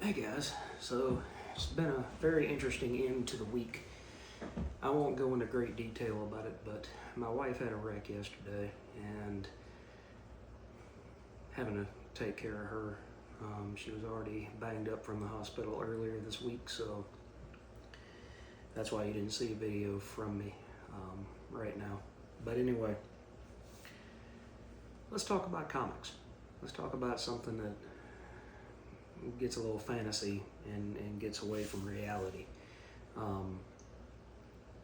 Hey guys, so it's been a very interesting end to the week. I won't go into great detail about it, but my wife had a wreck yesterday and having to take care of her. She was already banged up from the hospital earlier this week, so that's why you didn't see a video from me right now. But anyway, let's talk about comics. Let's talk about something that gets a little fantasy and gets away from reality.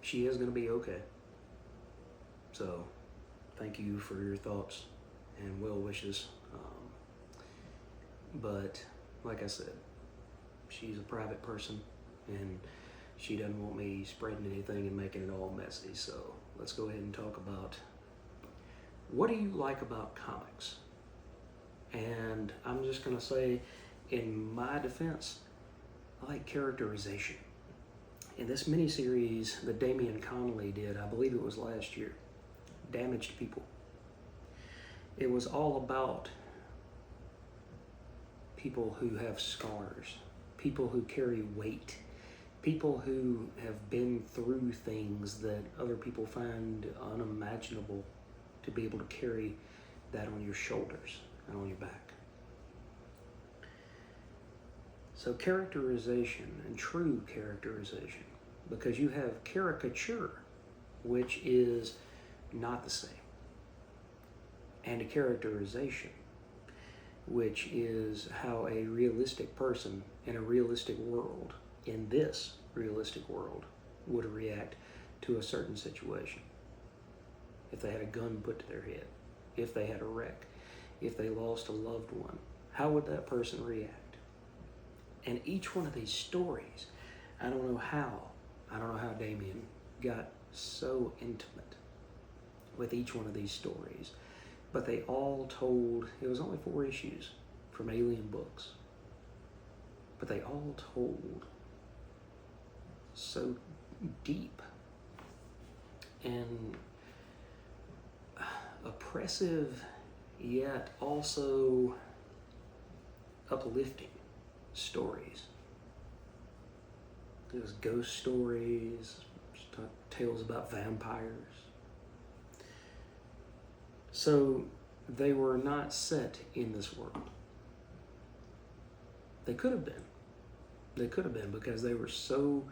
She is going to be okay. So thank you for your thoughts and well wishes. But like I said, she's a private person and she doesn't want me spreading anything and making it all messy. So let's go ahead and talk about, what do you like about comics? And I'm just going to say, in my defense, I like characterization. In this miniseries that Damian Connolly did, I believe it was last year, Damaged People, it was all about people who have scars, people who carry weight, people who have been through things that other people find unimaginable, to be able to carry that on your shoulders and on your back. So characterization, and true characterization, because you have caricature, which is not the same, and a characterization, which is how a realistic person in a realistic world, in this realistic world, would react to a certain situation. If they had a gun put to their head, if they had a wreck, if they lost a loved one, how would that person react? And each one of these stories, I don't know how Damian got so intimate with each one of these stories, but they all told, it was only 4 issues from Alien Books, but they all told so deep and oppressive, yet also uplifting stories. There's ghost stories, tales about vampires. So they were not set in this world. They could have been. They could have been, because they were so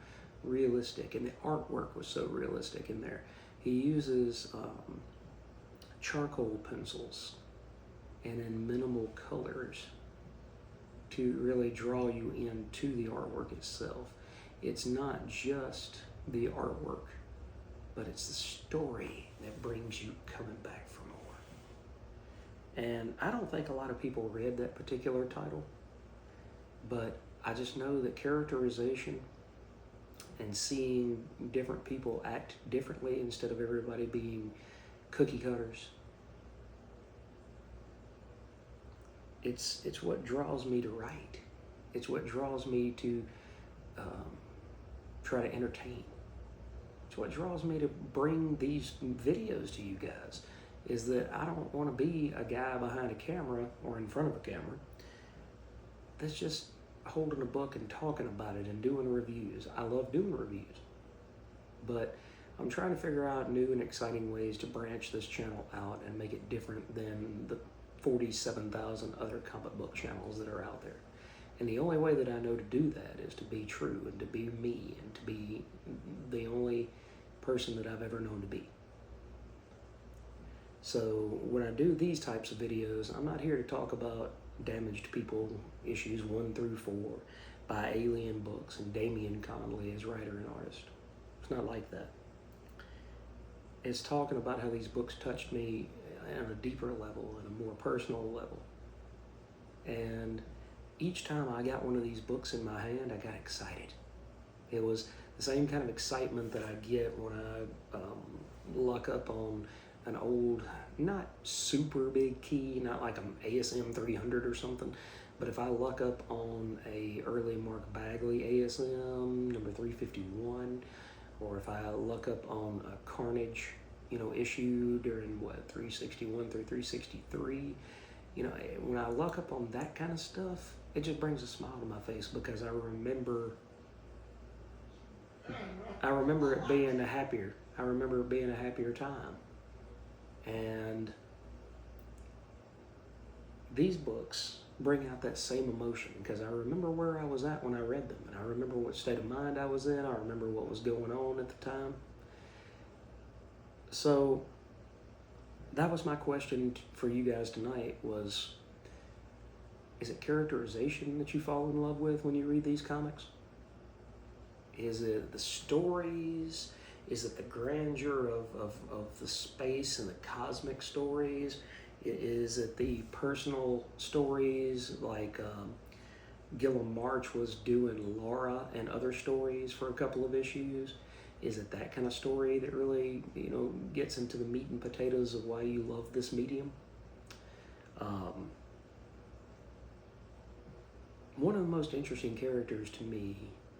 realistic and the artwork was so realistic in there. He uses charcoal pencils and in minimal colors to really draw you into the artwork itself. It's not just the artwork, but it's the story that brings you coming back for more. And I don't think a lot of people read that particular title, but I just know that characterization and seeing different people act differently instead of everybody being cookie cutters, it's what draws me to write. It's what draws me to try to entertain. It's what draws me to bring these videos to you guys, is that I don't want to be a guy behind a camera or in front of a camera that's just holding a book and talking about it and doing reviews. I love doing reviews, but I'm trying to figure out new and exciting ways to branch this channel out and make it different than the 47,000 other comic book channels that are out there. And the only way that I know to do that is to be true and to be me and to be the only person that I've ever known to be. So when I do these types of videos, I'm not here to talk about Damaged People issues 1 through 4 by Alien Books and Damian Connolly as writer and artist. It's not like that. It's talking about how these books touched me on a deeper level and a more personal level. And each time I got one of these books in my hand, I got excited. It was the same kind of excitement that I get when I luck up on an old, not super big key, not like an ASM 300 or something, but if I luck up on a early Mark Bagley ASM number 351, or if I luck up on a Carnage, issue during 361 through 363, You know, when I look up on that kind of stuff, it just brings a smile to my face because I remember it being a happier. I remember it being a happier time. And these books bring out that same emotion because I remember where I was at when I read them, and I remember what state of mind I was in. I remember what was going on at the time. So that was my question for you guys tonight was, is it characterization that you fall in love with when you read these comics? Is it the stories? Is it the grandeur of the space and the cosmic stories? Is it the personal stories like Gilliam March was doing Laura and other stories for a couple of issues? Is it that kind of story that really, gets into the meat and potatoes of why you love this medium? One of the most interesting characters to me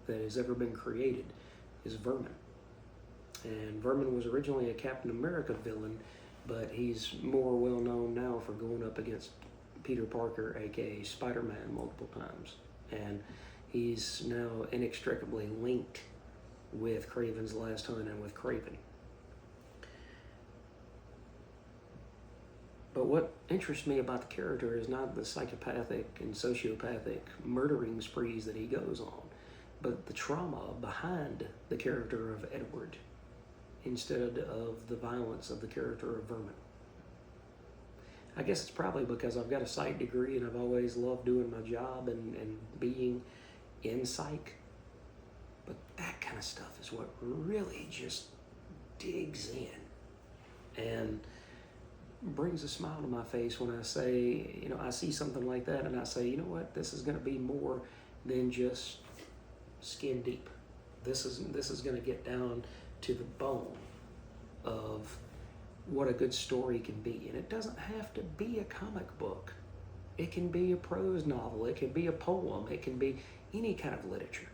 that has ever been created is Vermin. And Vermin was originally a Captain America villain, but he's more well known now for going up against Peter Parker, aka Spider-Man, multiple times. And he's now inextricably linked with Kraven's Last Hunt and with Kraven. But what interests me about the character is not the psychopathic and sociopathic murdering sprees that he goes on, but the trauma behind the character of Edward instead of the violence of the character of Vermin. I guess it's probably because I've got a psych degree and I've always loved doing my job and being in psych. But that kind of stuff is what really just digs in and brings a smile to my face when I say, I see something like that and I say, you know what, this is going to be more than just skin deep. This is going to get down to the bone of what a good story can be. And it doesn't have to be a comic book. It can be a prose novel. It can be a poem. It can be any kind of literature.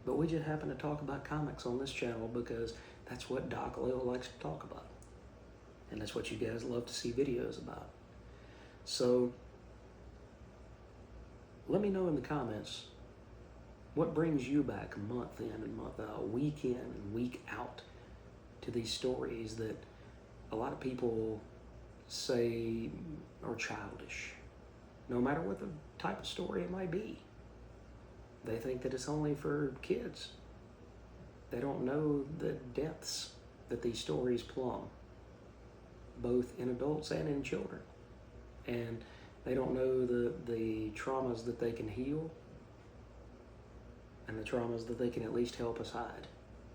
But we just happen to talk about comics on this channel because that's what Doc Lil likes to talk about. And that's what you guys love to see videos about. So let me know in the comments what brings you back month in and month out, week in and week out to these stories that a lot of people say are childish, no matter what the type of story it might be. They think that it's only for kids. They don't know the depths that these stories plumb, both in adults and in children. And they don't know the traumas that they can heal and the traumas that they can at least help us hide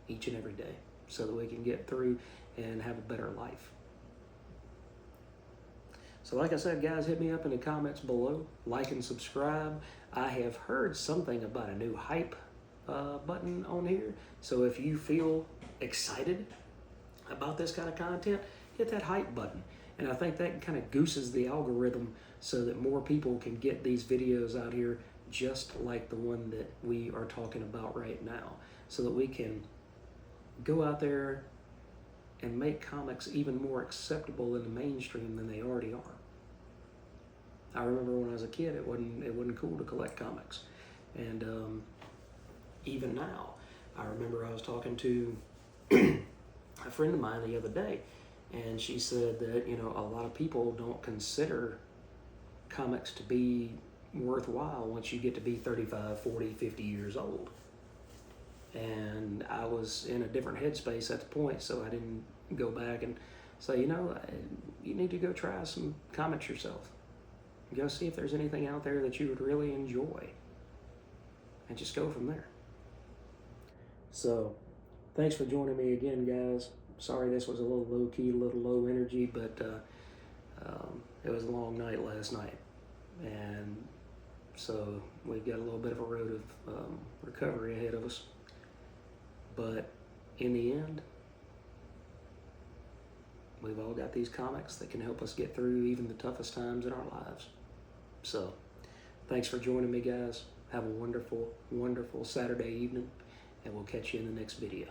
each and every day so that we can get through and have a better life. So like I said, guys, hit me up in the comments below. Like and subscribe. I have heard something about a new hype button on here. So if you feel excited about this kind of content, hit that hype button. And I think that kind of gooses the algorithm so that more people can get these videos out here just like the one that we are talking about right now, so that we can go out there and make comics even more acceptable in the mainstream than they already are. I remember when I was a kid, it wasn't cool to collect comics. And even now, I remember I was talking to a friend of mine the other day, and she said that, a lot of people don't consider comics to be worthwhile once you get to be 35, 40, 50 years old. And I was in a different headspace at the point, so I didn't go back and say, you need to go try some comics yourself. Go see if there's anything out there that you would really enjoy. And just go from there. So, thanks for joining me again, guys. Sorry this was a little low-key, a little low energy, but it was a long night last night. And so we've got a little bit of a road of recovery ahead of us. But in the end, we've all got these comics that can help us get through even the toughest times in our lives. So, thanks for joining me, guys. Have a wonderful, wonderful Saturday evening, and we'll catch you in the next video.